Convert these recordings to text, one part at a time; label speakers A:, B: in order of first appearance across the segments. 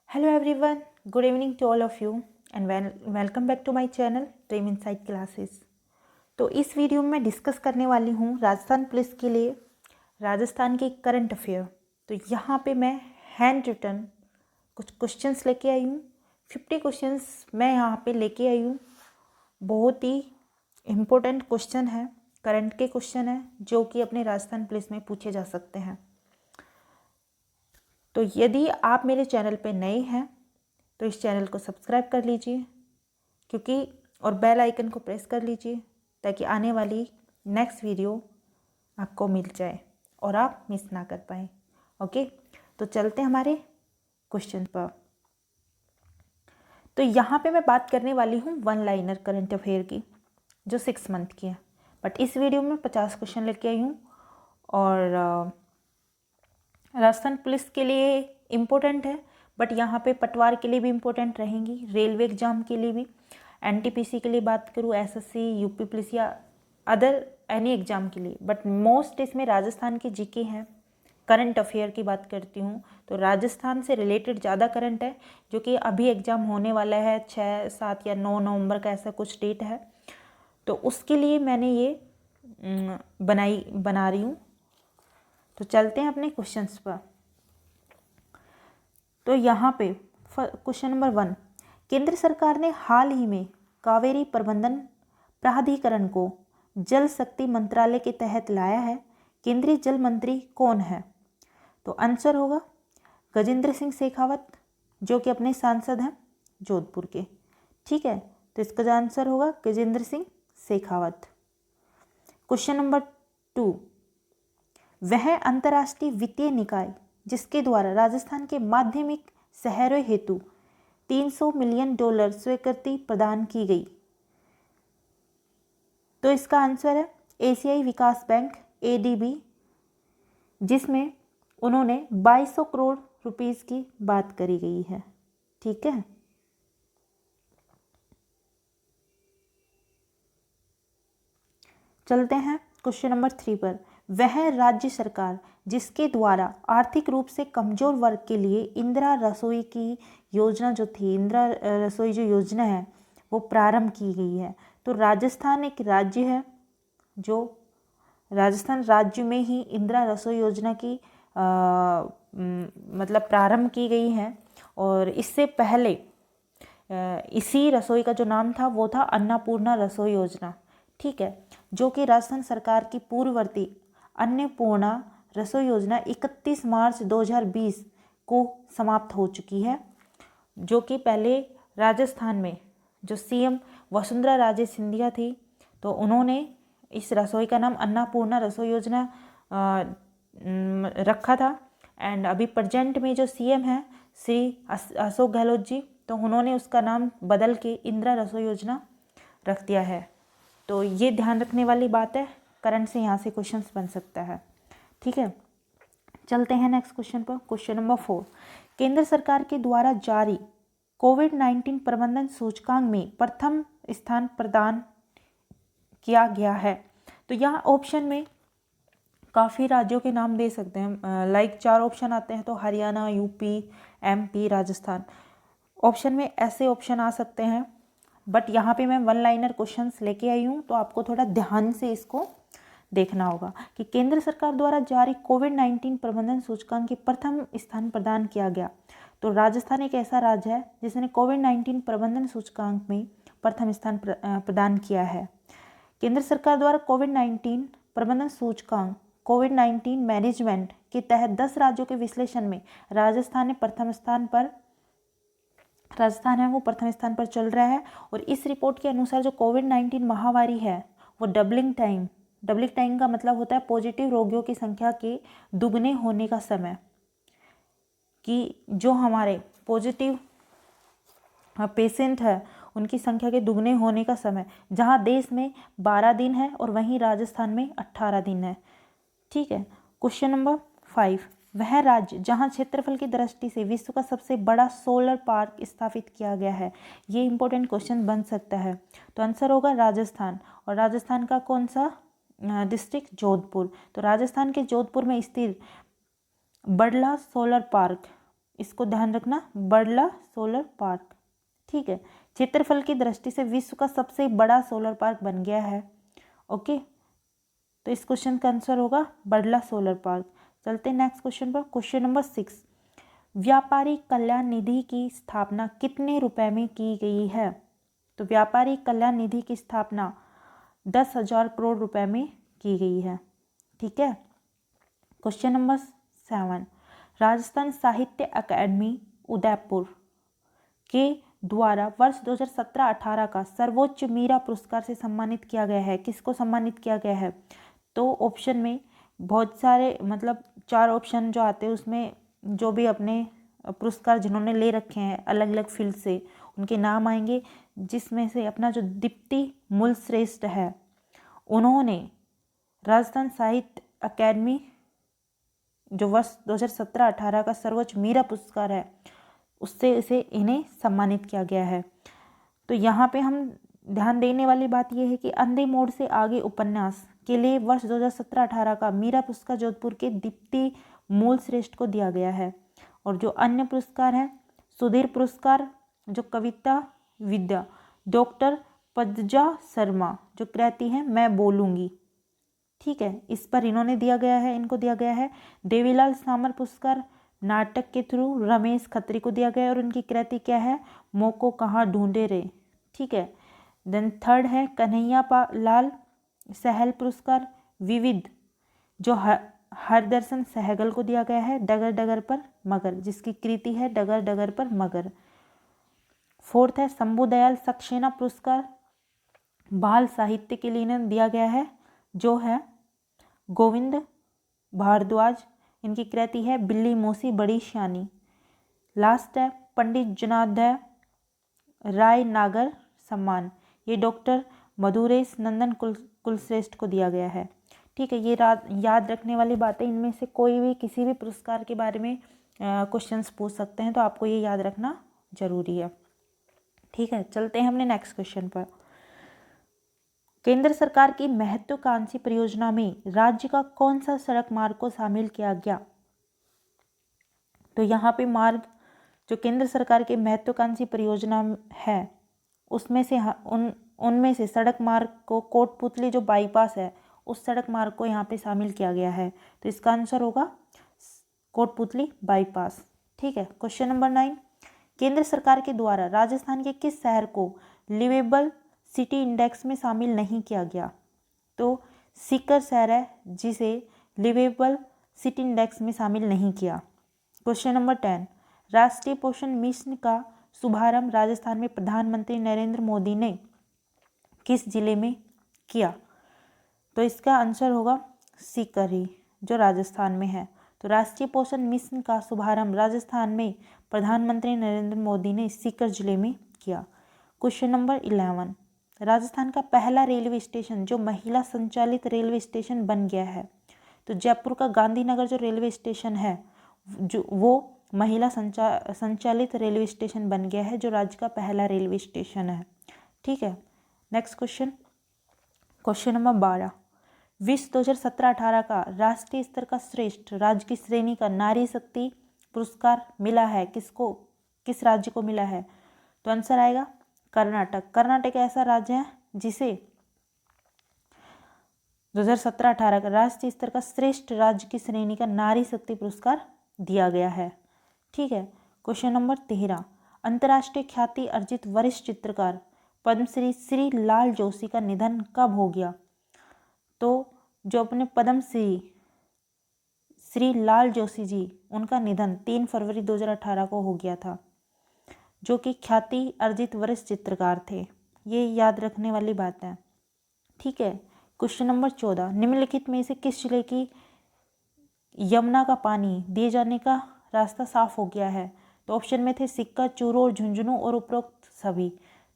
A: Hello everyone, good evening to all of you and welcome back to my channel Dream Insight Classes। तो इस video में मैं discuss करने वाली हूँ राजस्थान पुलिस के लिए राजस्थान के करंट अफेयर। तो यहाँ पे मैं हैंड रिटन कुछ क्वेश्चंस लेके आई हूँ। 50 क्वेश्चंस मैं यहाँ पे लेके आई हूँ। बहुत ही इम्पोर्टेंट क्वेश्चन है, करंट के क्वेश्चन है जो कि अपने राजस्थान पुलिस में पूछे जा सकते हैं। तो यदि आप मेरे चैनल पे नए हैं तो इस चैनल को सब्सक्राइब कर लीजिए और बेल आइकन को प्रेस कर लीजिए ताकि आने वाली नेक्स्ट वीडियो आपको मिल जाए और आप मिस ना कर पाएँ। ओके, तो चलते हैं हमारे क्वेश्चन पर। तो यहाँ पे मैं बात करने वाली हूँ वन लाइनर करंट अफेयर की जो 6 मंथ की है, बट इस वीडियो में 50 क्वेश्चन लेके आई हूँ और राजस्थान पुलिस के लिए इम्पोर्टेंट है, बट यहाँ पे पटवार के लिए भी इम्पोर्टेंट रहेंगी, रेलवे एग्जाम के लिए भी, एनटीपीसी के लिए बात करूँ, एसएससी, यूपी पुलिस या अदर एनी एग्जाम के लिए, बट मोस्ट इसमें राजस्थान की जीके हैं। करंट अफेयर की बात करती हूँ तो राजस्थान से रिलेटेड ज़्यादा करंट है जो कि अभी एग्ज़ाम होने वाला है 6, 7 या 9 नवंबर का, ऐसा कुछ डेट है। तो उसके लिए मैंने ये बना रही हूँ। तो चलते हैं अपने क्वेश्चंस पर। तो यहाँ पे क्वेश्चन नंबर 1, केंद्र सरकार ने हाल ही में कावेरी प्रबंधन प्राधिकरण को जल शक्ति मंत्रालय के तहत लाया है। केंद्रीय जल मंत्री कौन है? तो आंसर होगा गजेंद्र सिंह शेखावत जो कि अपने सांसद हैं जोधपुर के। ठीक है, तो इसका आंसर होगा गजेंद्र सिंह शेखावत। क्वेश्चन नंबर 2, वह अंतर्राष्ट्रीय वित्तीय निकाय जिसके द्वारा राजस्थान के माध्यमिक शहरों हेतु $300 मिलियन स्वीकृति प्रदान की गई। तो इसका आंसर है एशियाई विकास बैंक ADB, जिसमें उन्होंने 2200 करोड़ रुपीस की बात करी गई है। ठीक है, चलते हैं क्वेश्चन नंबर 3 पर। वह राज्य सरकार जिसके द्वारा आर्थिक रूप से कमजोर वर्ग के लिए इंदिरा रसोई की योजना जो थी, इंदिरा रसोई जो योजना है वो प्रारंभ की गई है। तो राजस्थान एक राज्य है जो राजस्थान राज्य में ही इंदिरा रसोई योजना की मतलब प्रारंभ की गई है। और इससे पहले इसी रसोई का जो नाम था वो था अन्नपूर्णा रसोई योजना। ठीक है, जो कि राजस्थान सरकार की पूर्ववर्ती अन्नपूर्णा रसोई योजना 31 मार्च 2020 को समाप्त हो चुकी है, जो कि पहले राजस्थान में जो CM वसुंधरा राजे सिंधिया थी तो उन्होंने इस रसोई का नाम अन्नपूर्णा रसोई योजना रखा था। एंड अभी प्रेजेंट में जो CM है श्री अशोक गहलोत जी, तो उन्होंने उसका नाम बदल के इंदिरा रसोई योजना रख दिया है। तो ये ध्यान रखने वाली बात है, करंट से यहाँ से क्वेश्चंस बन सकता है। ठीक है, चलते हैं नेक्स्ट क्वेश्चन पर। क्वेश्चन नंबर 4, केंद्र सरकार के द्वारा जारी कोविड-19 प्रबंधन सूचकांक में प्रथम स्थान प्रदान किया गया है। तो यहाँ ऑप्शन में काफ़ी राज्यों के नाम दे सकते हैं, लाइक 4 ऑप्शन आते हैं, तो Haryana, UP, MP, Rajasthan. Option में ऐसे ऑप्शन आ सकते हैं, बट यहाँ पे मैं वन लाइनर क्वेश्चंस लेके आई हूँ, तो आपको थोड़ा ध्यान से इसको देखना होगा कि केंद्र सरकार द्वारा जारी कोविड-19 प्रबंधन सूचकांक के प्रथम स्थान प्रदान किया गया। तो राजस्थान एक ऐसा राज्य है जिसने कोविड-19 प्रबंधन सूचकांक में प्रथम स्थान प्रदान किया है। केंद्र सरकार द्वारा कोविड-19 प्रबंधन सूचकांक कोविड-19 मैनेजमेंट के तहत 10 राज्यों के विश्लेषण में राजस्थान है वो प्रथम स्थान पर चल रहा है। और इस रिपोर्ट के अनुसार जो कोविड-19 महामारी है वो डबलिंग टाइम का मतलब होता है पॉजिटिव रोगियों की संख्या के दुगने होने का समय, कि जो हमारे पॉजिटिव पेशेंट है उनकी संख्या के दुगने होने का समय, जहां देश में 12 दिन है और वहीं राजस्थान में 18 दिन है। ठीक है, क्वेश्चन नंबर 5, वह राज्य जहां क्षेत्रफल की दृष्टि से विश्व का सबसे बड़ा सोलर पार्क स्थापित किया गया है। ये इंपॉर्टेंट क्वेश्चन बन सकता है। तो आंसर होगा राजस्थान, और राजस्थान का कौन सा डिस्ट्रिक्ट? जोधपुर। तो राजस्थान के जोधपुर में स्थित बड़ला सोलर पार्क इसको ध्यान रखना, बड़ला सोलर पार्क। ठीक है, क्षेत्रफल की दृष्टि से विश्व का सबसे बड़ा सोलर पार्क बन गया है। ओके, तो इस क्वेश्चन का आंसर होगा बड़ला सोलर पार्क। चलते हैं नेक्स्ट क्वेश्चन पर। क्वेश्चन नंबर 6, व्यापारी कल्याण निधि की स्थापना कितने रुपए में की गई है? तो व्यापारी कल्याण निधि की स्थापना 10,000 करोड़ रुपए में की गई है। ठीक है। क्वेश्चन नंबर 7, राजस्थान साहित्य अकादमी उदयपुर के द्वारा वर्ष 2017-18 का सर्वोच्च मीरा पुरस्कार से सम्मानित किया गया है। किसको सम्मानित किया गया है? तो ऑप्शन में बहुत सारे, मतलब 4 ऑप्शन जो आते हैं उसमें जो भी अपने पुरस्कार जिन्होंने ले रखे हैं अलग अलग फील्ड से, उनके नाम आएंगे, जिसमें से अपना जो दीप्ति मूल श्रेष्ठ है, उन्होंने राजस्थान साहित्य अकादमी जो वर्ष 2017-18 का सर्वोच्च मीरा पुरस्कार है उससे इन्हें सम्मानित किया गया है। तो यहाँ पे हम ध्यान देने वाली बात यह है कि अंधे मोड़ से आगे उपन्यास के लिए वर्ष 2017-18 का मीरा पुरस्कार जोधपुर के दीप्ति मूल श्रेष्ठ को दिया गया है। और जो अन्य पुरस्कार हैं, सुधीर पुरस्कार जो कविता विद्या, डॉक्टर पद्मजा शर्मा जो कृति है मैं बोलूँगी, ठीक है, इस पर इन्होंने दिया गया है, इनको दिया गया है। देवीलाल सामर पुरस्कार नाटक के थ्रू रमेश खत्री को दिया गया है और उनकी कृति क्या है? मोको कहाँ ढूंढे रे। ठीक है। देन थर्ड है कन्हैया लाल सहल पुरस्कार विविध जो हरदर्शन सहगल को दिया गया है। डगर डगर पर मगर जिसकी कृति है डगर डगर पर मगर। फोर्थ है शंभू दयाल सक्सेना पुरस्कार बाल साहित्य के लिए इन्हें दिया गया है, जो है गोविंद भारद्वाज, इनकी कृति है बिल्ली मौसी बड़ी श्यानी। लास्ट है पंडित जनार्दन राय नागर सम्मान, ये डॉक्टर मधुरेश नंदन कुलश्रेष्ठ को दिया गया है। ठीक है, ये याद रखने वाली बातें, इनमें से कोई भी किसी भी पुरस्कार के बारे में क्वेश्चंस पूछ सकते हैं, तो आपको ये याद रखना जरूरी है। ठीक है, चलते हैं हमने नेक्स्ट क्वेश्चन पर। केंद्र सरकार की महत्वाकांक्षी परियोजना में राज्य का कौन सा सड़क मार्ग को शामिल किया गया? तो यहाँ पे मार्ग जो केंद्र सरकार की महत्वाकांक्षी परियोजना है उसमें से उनमें से सड़क मार्ग को कोटपुतली जो बाईपास है उस सड़क मार्ग को यहाँ पे शामिल किया गया है। तो इसका आंसर होगा कोटपुतली बाईपास। ठीक है। क्वेश्चन नंबर 9, केंद्र सरकार के द्वारा राजस्थान के किस शहर को लिवेबल सिटी इंडेक्स में शामिल नहीं किया गया? तो सीकर शहर है जिसे लिवेबल सिटी इंडेक्स में शामिल नहीं किया। क्वेश्चन नंबर 10, राष्ट्रीय पोषण मिशन का शुभारंभ राजस्थान में प्रधानमंत्री नरेंद्र मोदी ने किस जिले में किया? तो इसका आंसर होगा सीकर ही, जो राजस्थान में है। तो राष्ट्रीय पोषण मिशन का शुभारंभ राजस्थान में प्रधानमंत्री नरेंद्र मोदी ने सीकर जिले में किया। क्वेश्चन नंबर 11, राजस्थान का पहला रेलवे स्टेशन जो महिला संचालित रेलवे स्टेशन बन गया है। तो जयपुर का गांधीनगर जो रेलवे स्टेशन है जो वो महिला संचालित रेलवे स्टेशन बन गया है, जो राज्य का पहला रेलवे स्टेशन है। ठीक है। नेक्स्ट क्वेश्चन, क्वेश्चन नंबर 12, विश्व 2017-18 का राष्ट्रीय स्तर का श्रेष्ठ राज्य की श्रेणी का नारी शक्ति पुरस्कार मिला है किसको? किस राज्य को मिला है? तो आंसर आएगा कर्नाटक। कर्नाटक ऐसा राज्य है जिसे 2017-18 का राष्ट्रीय स्तर का श्रेष्ठ राज्य की श्रेणी का नारी शक्ति पुरस्कार दिया गया है। ठीक है। क्वेश्चन नंबर 13, अंतर्राष्ट्रीय ख्याति अर्जित वरिष्ठ चित्रकार पद्मश्री श्री लाल जोशी का निधन कब हो गया? तो जो अपने पद्मश्री श्री लाल जोशी जी, उनका निधन 3 फरवरी 2018 को हो गया था, जो कि ख्याति अर्जित वरिष्ठ चित्रकार थे। ये याद रखने वाली बात है। ठीक है। क्वेश्चन नंबर 14, निम्नलिखित में से किस जिले की यमुना का पानी दिए जाने का रास्ता साफ हो गया है? तो ऑप्शन में थे सीकर, चूरू और झुंझुनू और उपरोक्त सभी।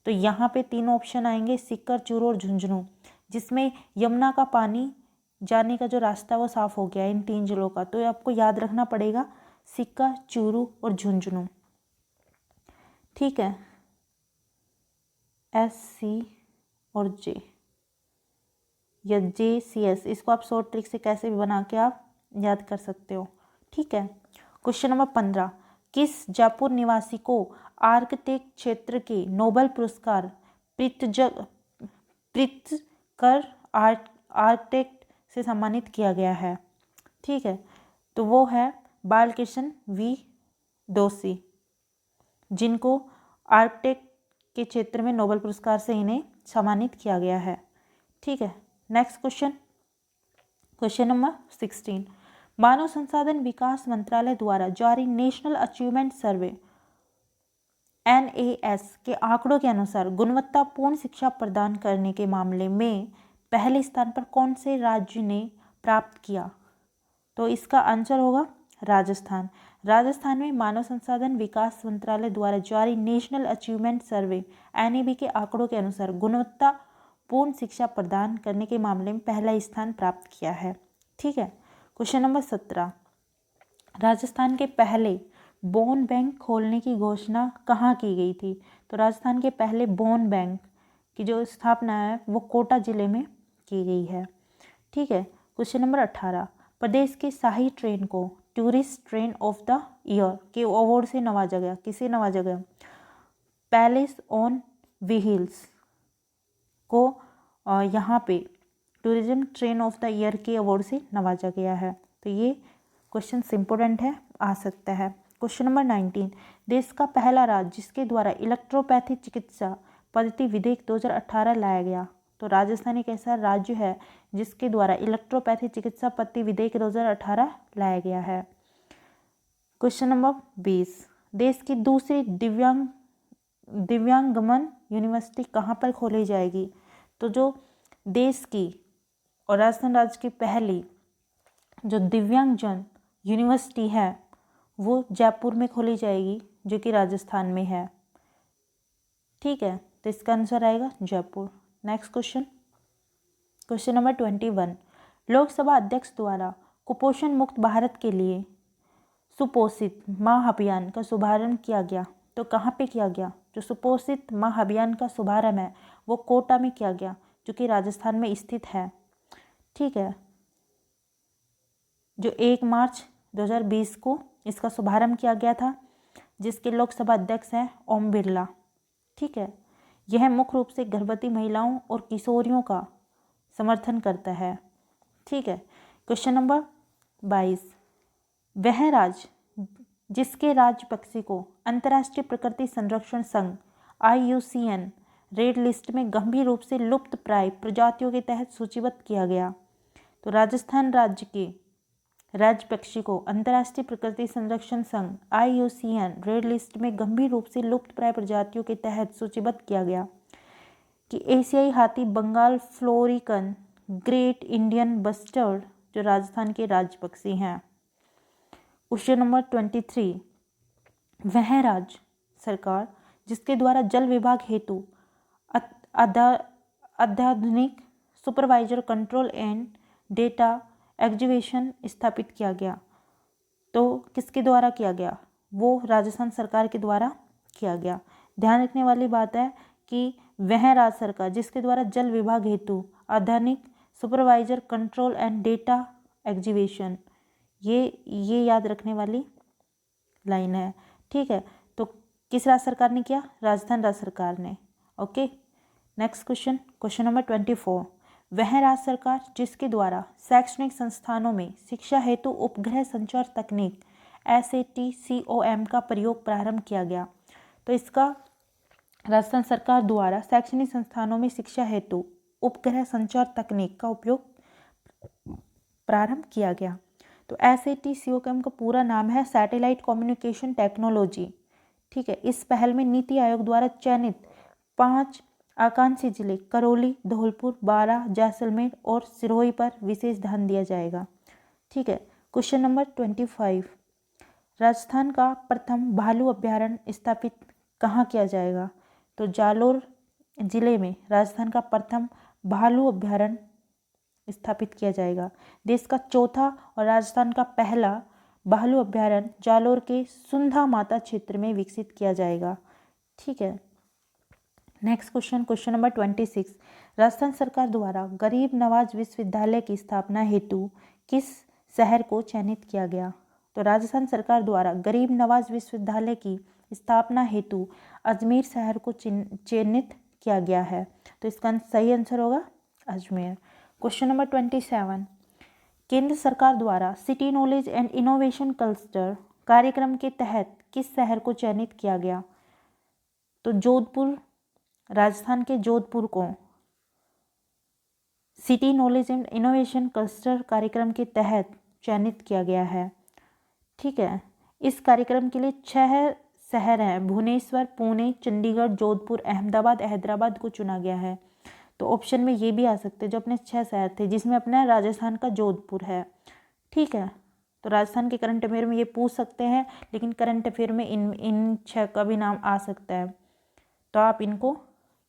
A: तो यहाँ पे तीनों ऑप्शन आएंगे सीकर, चूरू और झुंझुनू, जिसमें यमुना का पानी जाने का जो रास्ता वो साफ हो गया है इन 3 जिलों का। तो आपको याद रखना पड़ेगा सीकर, चूरू और झुंझुनू। ठीक है। SC और J या JCS, इसको आप शॉर्ट ट्रिक से कैसे भी बना के आप याद कर सकते हो। ठीक है। क्वेश्चन नंबर 15, किस जयपुर निवासी को आर्किटेक्ट क्षेत्र के नोबेल पुरस्कार प्रित्जकर आर्किटेक्ट से सम्मानित किया गया है? ठीक है, तो वो है बालकृष्ण वी दोषी, जिनको आर्किटेक्ट के क्षेत्र में नोबेल पुरस्कार से इन्हें सम्मानित किया गया है। ठीक है, नेक्स्ट क्वेश्चन, क्वेश्चन नंबर 16। मानव संसाधन विकास मंत्रालय द्वारा जारी नेशनल अचीवमेंट सर्वे NAS के आंकड़ों के अनुसार गुणवत्तापूर्ण शिक्षा प्रदान करने के मामले में पहले स्थान पर कौन से राज्य ने प्राप्त किया? तो इसका आंसर होगा राजस्थान। राजस्थान में मानव संसाधन विकास मंत्रालय द्वारा जारी नेशनल अचीवमेंट सर्वे NAB के आंकड़ों के अनुसार गुणवत्तापूर्ण शिक्षा प्रदान करने के मामले में पहला स्थान प्राप्त किया है। ठीक है, क्वेश्चन नंबर 17। राजस्थान के पहले बोन बैंक खोलने की घोषणा कहाँ की गई थी? तो राजस्थान के पहले बोन बैंक की जो स्थापना है वो कोटा जिले में की गई है। ठीक है, क्वेश्चन नंबर 18। प्रदेश के शाही ट्रेन को tourist train of the year के अवार्ड से नवाजा गया। किसे नवाजा गया? पैलेस ऑन व्हील्स को यहाँ पे tourism train of the year के अवार्ड से नवाजा गया है। तो ये क्वेश्चन इम्पोर्टेंट है, आ सकता है। Question number 19। देश का पहला राज्य जिसके द्वारा इलेक्ट्रोपैथी चिकित्सा पद्धति विधेयक 2018 लाया गया। तो राजस्थान एक ऐसा राज्य है जिसके द्वारा इलेक्ट्रोपैथी चिकित्सा पद्धति विधेयक 2018 लाया गया है। Question number 20। देश की दूसरी दिव्यांगमन यूनिवर्सिटी कहाँ पर खोली जाएगी? तो जो देश की और राजस्थान राज्य की पहली जो दिव्यांगजन यूनिवर्सिटी है वो जयपुर में खोली जाएगी, जो कि राजस्थान में है। ठीक है, तो इसका आंसर आएगा Jaipur. Next question, question number 21। Lok Sabha अध्यक्ष द्वारा कुपोषण मुक्त भारत के लिए सुपोषित माह अभियान का शुभारंभ किया गया। तो कहाँ पे किया गया? जो सुपोषित माह अभियान का शुभारंभ है वो कोटा में किया गया, जो कि राजस्थान में स्थित है। ठीक है, जो 1 मार्च 2020 को इसका शुभारंभ किया गया था, जिसके लोकसभा अध्यक्ष हैं ओम बिरला। ठीक है, यह मुख्य रूप से गर्भवती महिलाओं और किशोरियों का समर्थन करता है। ठीक है, क्वेश्चन नंबर 22। वह राज्य जिसके राज्य पक्षी को अंतर्राष्ट्रीय प्रकृति संरक्षण संघ IUCN रेड लिस्ट में गंभीर रूप से लुप्त प्राय प्रजातियों के तहत सूचीबद्ध किया गया। तो राजस्थान राज्य के राज्य पक्षी को अंतर्राष्ट्रीय प्रकृति संरक्षण संघ IUCN रेड लिस्ट में गंभीर रूप से लुप्त प्राय प्रजातियों के तहत सूचीबद्ध किया गया कि एशियाई हाथी Bengal florican great Indian bustard जो राजस्थान के राज्य पक्षी हैं। Question number 23। वह राज्य सरकार जिसके द्वारा जल विभाग हेतु अत्याधुनिक supervisor control and data execution स्थापित किया गया। तो किसके द्वारा किया गया? वो राजस्थान सरकार के द्वारा किया गया। ध्यान रखने वाली बात है कि वह राज्य सरकार जिसके द्वारा जल विभाग हेतु आधुनिक supervisor control and data execution, ये याद रखने वाली लाइन है। ठीक है, तो किस राज्य सरकार ने किया? राजस्थान राज्य सरकार ने। Okay, next question, question number 24। वह राज्य सरकार जिसके द्वारा शैक्षणिक संस्थानों में शिक्षा हेतु उपग्रह संचार तकनीक SATCOM का प्रयोग प्रारंभ किया गया। तो इसका राजस्थान सरकार द्वारा शैक्षणिक संस्थानों में शिक्षा हेतु उपग्रह संचार तकनीक का उपयोग प्रारंभ किया गया। तो SATCOM का पूरा नाम है सैटेलाइट कम्युनिकेशन टेक्नोलॉजी। ठीक है, इस पहल में नीति आयोग द्वारा चयनित 5 आकांक्षी जिले करौली, धौलपुर, बारां, जैसलमेर और सिरोही पर विशेष ध्यान दिया जाएगा। ठीक है, क्वेश्चन नंबर 25। राजस्थान का प्रथम भालू अभ्यारण्य स्थापित कहाँ किया जाएगा? तो जालोर जिले में राजस्थान का प्रथम भालू अभ्यारण्य स्थापित किया जाएगा। देश का चौथा और राजस्थान का पहला भालू अभ्यारण्य जालोर के सुंधा माता क्षेत्र में विकसित किया जाएगा। ठीक है, next question, question number 26। Rajasthan सरकार द्वारा गरीब नवाज विश्वविद्यालय की स्थापना हेतु किस शहर को चयनित किया गया? तो तो राजस्थान सरकार द्वारा गरीब नवाज विश्वविद्यालय की स्थापना हेतु अजमेर शहर को चयनित किया गया है। तो इसका सही आंसर होगा अजमेर। क्वेश्चन नंबर 27, केंद्र सरकार द्वारा city knowledge and innovation cluster कार्यक्रम के तहत किस शहर को चयनित किया गया? तो जोधपुर, राजस्थान के जोधपुर को city knowledge and innovation cluster कार्यक्रम के तहत चयनित किया गया है। ठीक है, इस कार्यक्रम के लिए 6 शहर हैं, भुवनेश्वर, पुणे, चंडीगढ़, जोधपुर, अहमदाबाद, हैदराबाद को चुना गया है। तो ऑप्शन में ये भी आ सकते हैं जो अपने 6 शहर थे, जिसमें अपना राजस्थान का जोधपुर है। ठीक है, तो राजस्थान के करंट अफेयर में ये पूछ सकते हैं, लेकिन करंट अफेयर में इन 6 का भी नाम आ सकता है, तो आप इनको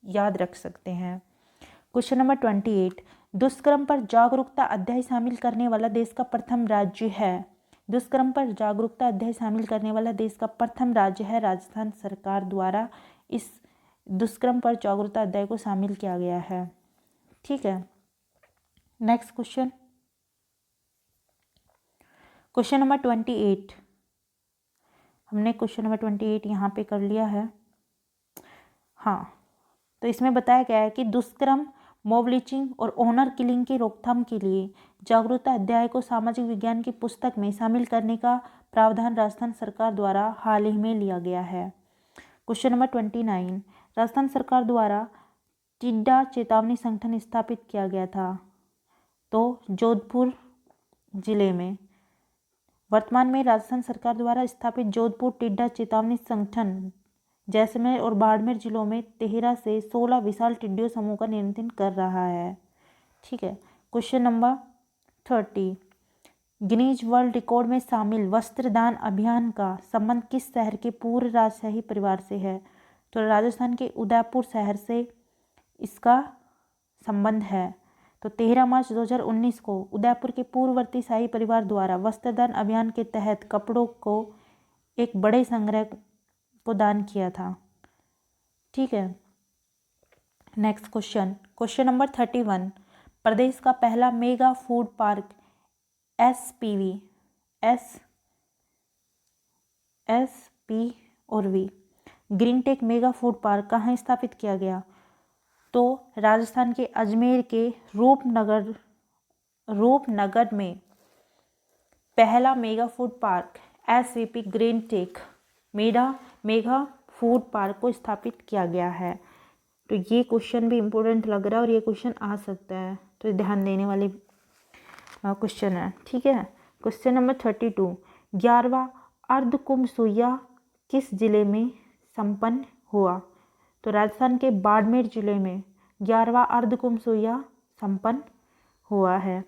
A: याद रख सकते हैं। क्वेश्चन नंबर 28, दुष्कर्म पर जागरूकता अध्याय शामिल करने वाला देश का प्रथम राज्य है। दुष्कर्म पर जागरूकता अध्याय शामिल करने वाला देश का प्रथम राज्य है। राजस्थान सरकार द्वारा इस दुष्कर्म पर जागरूकता अध्याय को शामिल किया गया है। ठीक है, नेक्स्ट क्वेश्चन, क्वेश्चन नंबर 28। हमने क्वेश्चन नंबर 28 यहाँ पे कर लिया है। हाँ, तो इसमें बताया गया है कि दुष्कर्म, मॉब लिंचिंग और ऑनर किलिंग की रोकथाम के लिए जागरूकता अध्याय को सामाजिक विज्ञान की पुस्तक में शामिल करने का प्रावधान राजस्थान सरकार द्वारा हाल ही में लिया गया है। क्वेश्चन नंबर 29, राजस्थान सरकार द्वारा टिड्डा चेतावनी संगठन स्थापित किया गया था। तो जोधपुर जिले में वर्तमान में राजस्थान सरकार द्वारा स्थापित जोधपुर टिड्डा चेतावनी संगठन जैसलमेर और बाड़मेर जिलों में 13 से 16 विशाल टिड्डियों समूह का नियंत्रण कर रहा है। ठीक है, question number 30, Guinness world record में शामिल वस्त्रदान अभियान का संबंध किस शहर के पूर्व राजशाही परिवार से है? तो राजस्थान के उदयपुर शहर से इसका संबंध है। तो 13 मार्च 2019 को उदयपुर के पूर्ववर्ती शाही परिवार द्वारा वस्त्रदान अभियान के तहत कपड़ों को एक बड़े संग्रह को दान किया था। ठीक है, नेक्स्ट क्वेश्चन, क्वेश्चन नंबर 31, प्रदेश का पहला mega food park SP Greentech mega food park कहाँ स्थापित किया गया? तो राजस्थान के अजमेर के रूपनगर में पहला mega food park SVP Greentech mega food park को स्थापित किया गया है। तो ये क्वेश्चन भी इम्पोर्टेंट लग रहा है और ये क्वेश्चन आ सकता है, तो ध्यान देने वाले क्वेश्चन है। ठीक है, क्वेश्चन नंबर 32, 11वां अर्धकुंभ सुइया किस जिले में संपन्न हुआ? तो राजस्थान के बाड़मेर जिले में 11वां अर्धकुंभ सुइया संपन्न हुआ है।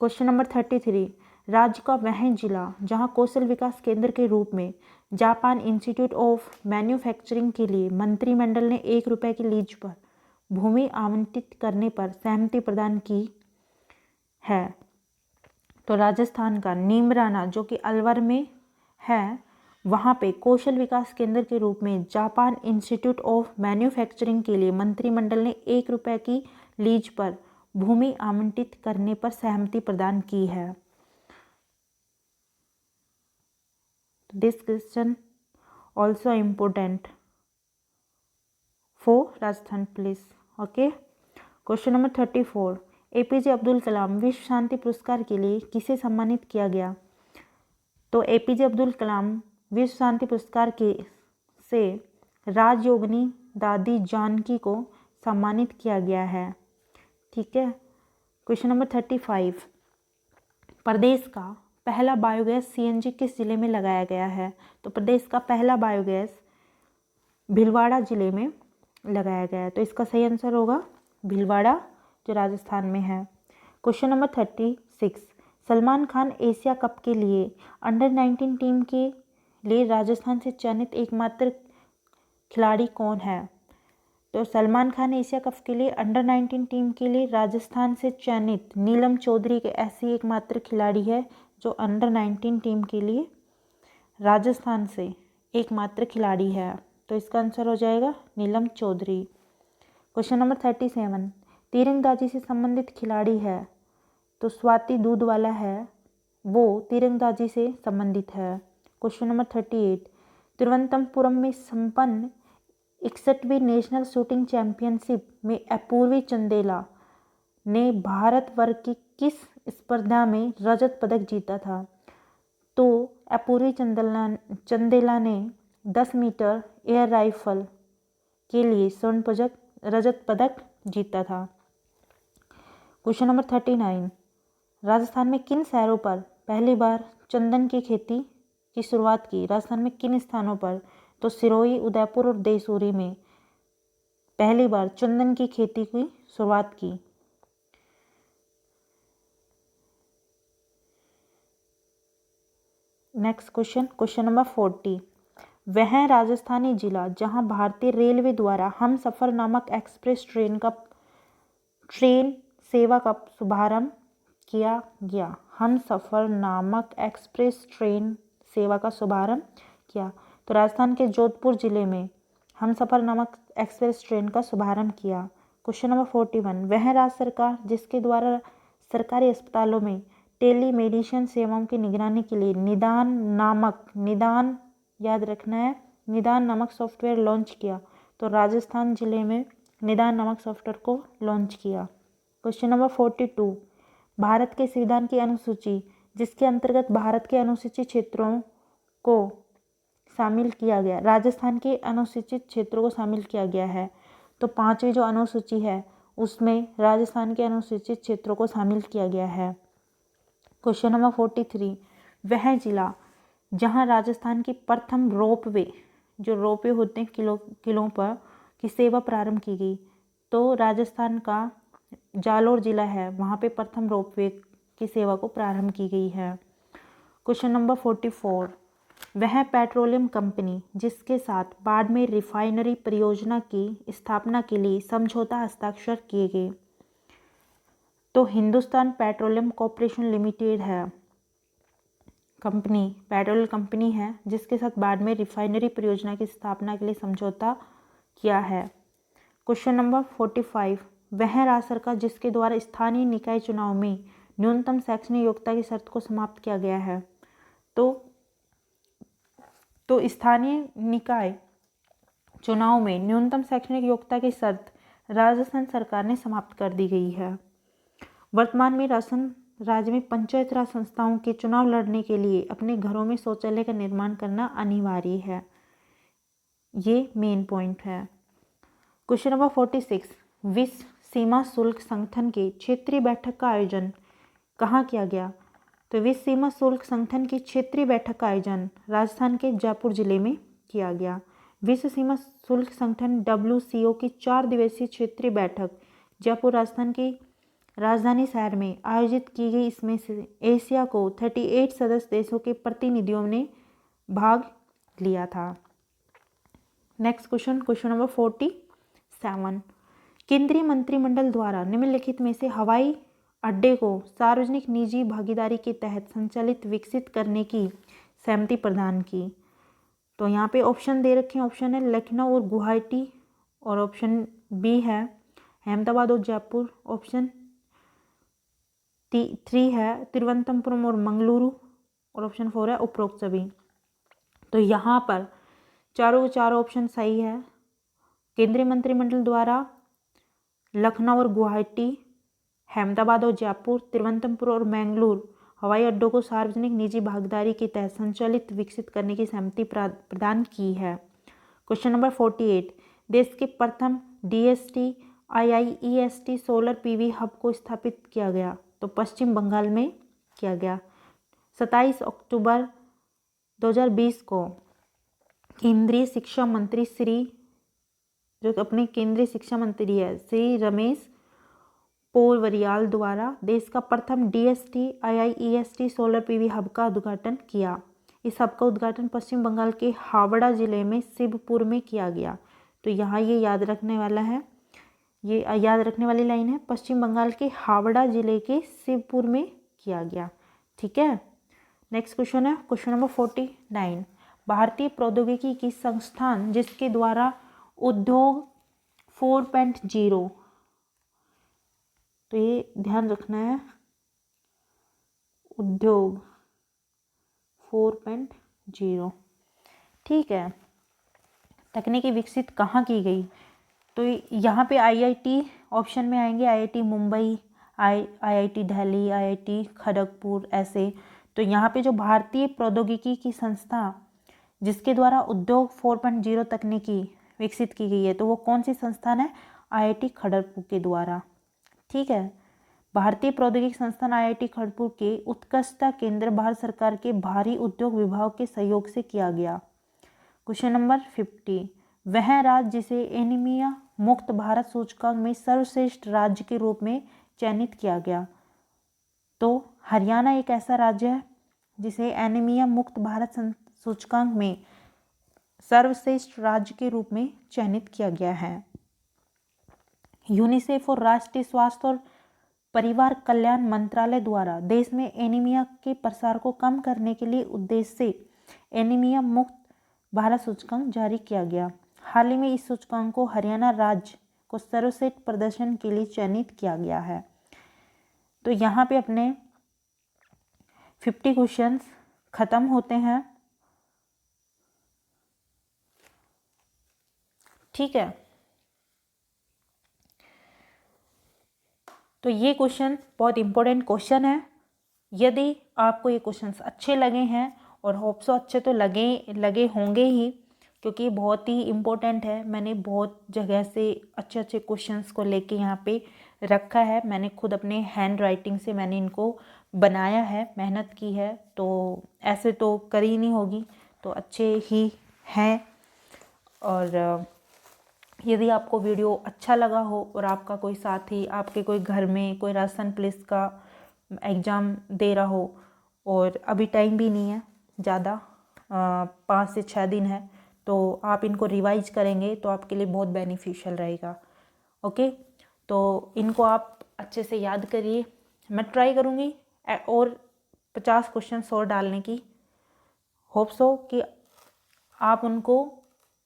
A: क्वेश्चन नंबर 33, राज्य का वह जिला जहां कौशल विकास केंद्र के रूप में जापान इंस्टीट्यूट ऑफ मैन्युफैक्चरिंग के लिए मंत्रिमंडल ने ₹1 की लीज पर भूमि आवंटित करने पर सहमति प्रदान की है? तो राजस्थान का नीमराना जो कि अलवर में है, वहाँ पे कौशल विकास केंद्र के रूप में जापान इंस्टीट्यूट ऑफ मैन्युफैक्चरिंग के लिए मंत्रिमंडल ने ₹1 की लीज पर भूमि आवंटित करने पर सहमति प्रदान की है। This question also important for Rajasthan police. Okay, question number 34, APJ Abdul Kalam विश्व शांति पुरस्कार के लिए किसे सम्मानित किया गया? तो एपीजे अब्दुल कलाम विश्व शांति पुरस्कार से राजयोगिनी दादी जानकी को सम्मानित किया गया है। ठीक है, क्वेश्चन नंबर 35, प्रदेश का पहला बायोगैस सीएनजी किस जिले में लगाया गया है? तो प्रदेश का पहला बायोगैस भीलवाड़ा जिले में लगाया गया है। तो इसका सही आंसर होगा भीलवाड़ा जो राजस्थान में है। Question number 36, Salman Khan Asia cup के लिए अंडर-19 टीम के लिए राजस्थान से चयनित एकमात्र खिलाड़ी कौन है? तो सलमान खान एशिया कप के लिए अंडर-19 टीम के लिए राजस्थान से चयनित नीलम चौधरी के ऐसी एकमात्र खिलाड़ी है जो अंडर-19 टीम के लिए राजस्थान से एकमात्र खिलाड़ी है। तो इसका आंसर हो जाएगा नीलम चौधरी। क्वेश्चन नंबर 37, तीरंदाजी से संबंधित खिलाड़ी है? तो स्वाति दूधवाला है वो तीरंदाजी से संबंधित है। क्वेश्चन नंबर 38, तिरुवनंतपुरम में संपन्न 61वीं नेशनल शूटिंग चैंपियनशिप में अपूर्वी चंदेला ने भारत वर्ग की किस स्पर्धा में रजत पदक जीता था? तो अपूर्वी चंदेला ने 10 मीटर एयर राइफल के लिए रजत पदक जीता था। क्वेश्चन नंबर 39, राजस्थान में किन शहरों पर पहली बार चंदन की खेती की शुरुआत की? राजस्थान में किन स्थानों पर? तो सिरोही, उदयपुर और देसूरी में पहली बार चंदन की खेती की शुरुआत की। नेक्स्ट क्वेश्चन नंबर 40, वह राजस्थानी जिला जहां भारतीय रेलवे द्वारा हम सफ़र नामक एक्सप्रेस ट्रेन सेवा का शुभारंभ किया गया। हम सफ़र नामक एक्सप्रेस ट्रेन सेवा का शुभारंभ किया। तो राजस्थान के जोधपुर जिले में हम सफ़र नामक एक्सप्रेस ट्रेन का शुभारंभ किया। क्वेश्चन नंबर 41, वह राज्य सरकार जिसके द्वारा सरकारी अस्पतालों में टेलीमेडिसिन सेवाओं की निगरानी के लिए निदान याद रखना है, निदान नामक सॉफ्टवेयर लॉन्च किया। तो राजस्थान जिले में निदान नामक सॉफ्टवेयर को लॉन्च किया। क्वेश्चन नंबर 42, भारत के संविधान की अनुसूची जिसके अंतर्गत भारत के अनुसूचित क्षेत्रों को शामिल किया गया, राजस्थान के अनुसूचित क्षेत्रों को शामिल किया गया है। तो 5वीं जो अनुसूची है उसमें राजस्थान के अनुसूचित क्षेत्रों को शामिल किया गया है। क्वेश्चन नंबर 43, वह जिला जहां राजस्थान की प्रथम रोपवे, जो रोपवे होते हैं किलों पर, की सेवा प्रारंभ की गई। तो राजस्थान का जालोर जिला है, वहाँ पे प्रथम रोपवे की सेवा को प्रारंभ की गई है। क्वेश्चन नंबर 44, वह पेट्रोलियम कंपनी जिसके साथ बाड़मेर रिफाइनरी परियोजना की स्थापना के लिए समझौता हस्ताक्षर किए गए। तो हिंदुस्तान पेट्रोलियम कॉर्पोरेशन लिमिटेड है कंपनी, पेट्रोल कंपनी है जिसके साथ बाड़मेर रिफाइनरी परियोजना की स्थापना के लिए समझौता किया है। क्वेश्चन नंबर 45, वह राज्य सरकार जिसके द्वारा स्थानीय निकाय चुनाव में न्यूनतम शैक्षणिक योग्यता की शर्त को समाप्त किया गया है। तो स्थानीय निकाय चुनाव में न्यूनतम शैक्षणिक योग्यता की शर्त राजस्थान सरकार ने समाप्त कर दी गई है। वर्तमान में राजस्थान राज्य में पंचायत राज संस्थाओं के चुनाव लड़ने के लिए अपने घरों में शौचालय का निर्माण करना अनिवार्य है। ये मेन पॉइंट है। क्वेश्चन नंबर 46, विश्व सीमा शुल्क संगठन के क्षेत्रीय बैठक का आयोजन कहाँ किया गया? तो विश्व सीमा शुल्क संगठन की क्षेत्रीय बैठक का आयोजन राजस्थान के जयपुर जिले में किया गया। विश्व सीमा शुल्क संगठन WCO की 4 दिवसीय क्षेत्रीय बैठक जयपुर राजस्थान की राजधानी शहर में आयोजित की गई। इसमें से एशिया को 38 सदस्य देशों के प्रतिनिधियों ने भाग लिया था। नेक्स्ट क्वेश्चन नंबर 47, केंद्रीय मंत्रिमंडल द्वारा निम्नलिखित में से हवाई अड्डे को सार्वजनिक निजी भागीदारी के तहत संचालित विकसित करने की सहमति प्रदान की। तो यहाँ पे ऑप्शन दे रखे हैं, ऑप्शन है लखनऊ और गुवाहाटी, और ऑप्शन बी है अहमदाबाद और जयपुर, ऑप्शन 3 है तिरुवनंतपुरम और मंगलुरु, और ऑप्शन 4 है उपरोक्त सभी। तो यहाँ पर चारों ऑप्शन सही है। केंद्रीय मंत्रिमंडल द्वारा लखनऊ और गुवाहाटी, अहमदाबाद और जयपुर, तिरुवनंतपुर और मैंगलोर हवाई अड्डों को सार्वजनिक निजी भागीदारी के तहत संचालित विकसित करने की सहमति प्रदान की है। क्वेश्चन नंबर 48, देश के प्रथम DST IIEST solar PV hub को स्थापित किया गया। तो पश्चिम बंगाल में किया गया। 27 अक्टूबर 2020 को केंद्रीय शिक्षा मंत्री जो अपने केंद्रीय शिक्षा मंत्री है श्री रमेश पोखरियाल द्वारा देश का प्रथम DST IIEST solar PV hub का उद्घाटन किया। इस हब का उद्घाटन पश्चिम बंगाल के हावड़ा जिले में शिवपुर में किया गया। तो यहाँ ये याद रखने वाला है, ये याद रखने वाली लाइन है, पश्चिम बंगाल के हावड़ा जिले के शिवपुर में किया गया। ठीक है। नेक्स्ट क्वेश्चन है क्वेश्चन नंबर 49, भारतीय प्रौद्योगिकी की संस्थान जिसके द्वारा उद्योग 4.0, तो ये ध्यान रखना है, उद्योग 4.0। ठीक है, तकनीकी विकसित कहाँ की गई? तो यहाँ पे आईआईटी ऑप्शन में आएंगे, IIT Mumbai, IIT Delhi, IIT Kharagpur, ऐसे। तो यहाँ पे जो भारतीय प्रौद्योगिकी की संस्था जिसके द्वारा उद्योग 4.0 तकनीकी विकसित की गई है, तो वो कौन सी संस्थान है? आईआईटी खड़गपुर के द्वारा। ठीक है, भारतीय प्रौद्योगिकी संस्थान आईआईटी खड़गपुर के उत्कृष्टता केंद्र भारत सरकार के भारी उद्योग विभाग के सहयोग से किया गया। क्वेश्चन नंबर 50, वह राज्य जिसे एनीमिया मुक्त भारत सूचकांक में सर्वश्रेष्ठ राज्य के रूप में चयनित किया गया। तो हरियाणा एक ऐसा राज्य है जिसे एनीमिया मुक्त भारत सूचकांक में सर्वश्रेष्ठ राज्य के रूप में चयनित किया गया है। यूनिसेफ और राष्ट्रीय स्वास्थ्य और परिवार कल्याण मंत्रालय द्वारा देश में एनीमिया के प्रसार को कम करने के लिए उद्देश्य से एनीमिया मुक्त भारत सूचकांक जारी किया गया। हाल ही में इस सूचकांक को हरियाणा राज्य को सर्वश्रेष्ठ प्रदर्शन के लिए चयनित किया गया है। तो यहाँ पे अपने 50 क्वेश्चंस खत्म होते हैं। ठीक है, तो ये क्वेश्चन बहुत इंपॉर्टेंट क्वेश्चन है। यदि आपको ये क्वेश्चंस अच्छे लगे हैं, और होप सो अच्छे तो लगे होंगे ही, क्योंकि बहुत ही इम्पोर्टेंट है। मैंने बहुत जगह से अच्छे अच्छे क्वेश्चंस को लेके यहाँ पे रखा है। मैंने खुद अपने हैंड राइटिंग से मैंने इनको बनाया है, मेहनत की है, तो ऐसे तो करी नहीं होगी, तो अच्छे ही हैं। और यदि आपको वीडियो अच्छा लगा हो और आपका कोई साथी, आपके कोई घर में कोई राजस्थान पुलिस का एग्ज़ाम दे रहा हो, और अभी टाइम भी नहीं है ज़्यादा, 5 से 6 दिन है, तो आप इनको रिवाइज करेंगे तो आपके लिए बहुत बेनिफिशियल रहेगा। ओके, तो इनको आप अच्छे से याद करिए। मैं ट्राई करूँगी और 50 क्वेश्चन और डालने की। होप सो कि आप उनको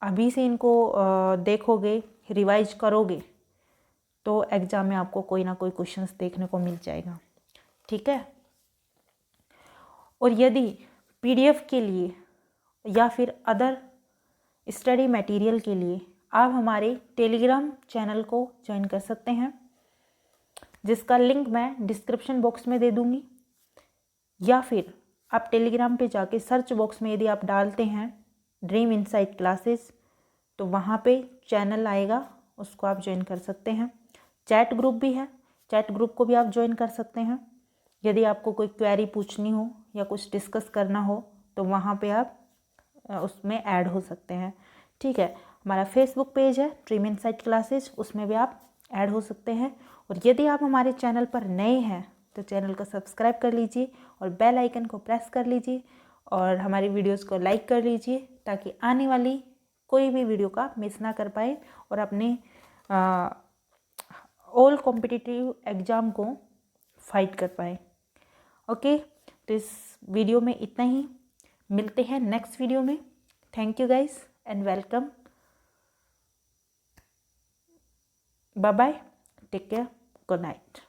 A: अभी से इनको देखोगे, रिवाइज करोगे, तो एग्ज़ाम में आपको कोई ना कोई क्वेश्चंस देखने को मिल जाएगा। ठीक है, और यदि पीडीएफ के लिए या फिर अदर स्टडी मटेरियल के लिए आप हमारे टेलीग्राम चैनल को ज्वाइन कर सकते हैं, जिसका लिंक मैं डिस्क्रिप्शन बॉक्स में दे दूँगी। या फिर आप टेलीग्राम पे जाके सर्च बॉक्स में यदि आप डालते हैं ड्रीम इनसाइट क्लासेस, तो वहाँ पे चैनल आएगा, उसको आप ज्वाइन कर सकते हैं। चैट ग्रुप भी है, चैट ग्रुप को भी आप ज्वाइन कर सकते हैं। यदि आपको कोई क्वेरी पूछनी हो या कुछ डिस्कस करना हो, तो वहाँ पे आप उसमें ऐड हो सकते हैं। ठीक है, हमारा फेसबुक पेज है ड्रीम इनसाइट क्लासेस, उसमें भी आप ऐड हो सकते हैं। और यदि आप हमारे चैनल पर नए हैं तो चैनल को सब्सक्राइब कर लीजिए और बेल आइकन को प्रेस कर लीजिए, और हमारी वीडियोस को लाइक कर लीजिए, ताकि आने वाली कोई भी वीडियो का मिस ना कर पाए और अपने ऑल कॉम्पिटिटिव एग्ज़ाम को फाइट कर पाए। ओके, तो इस वीडियो में इतना ही, मिलते हैं नेक्स्ट वीडियो में। Thank you guys and welcome, bye bye, take care, good night.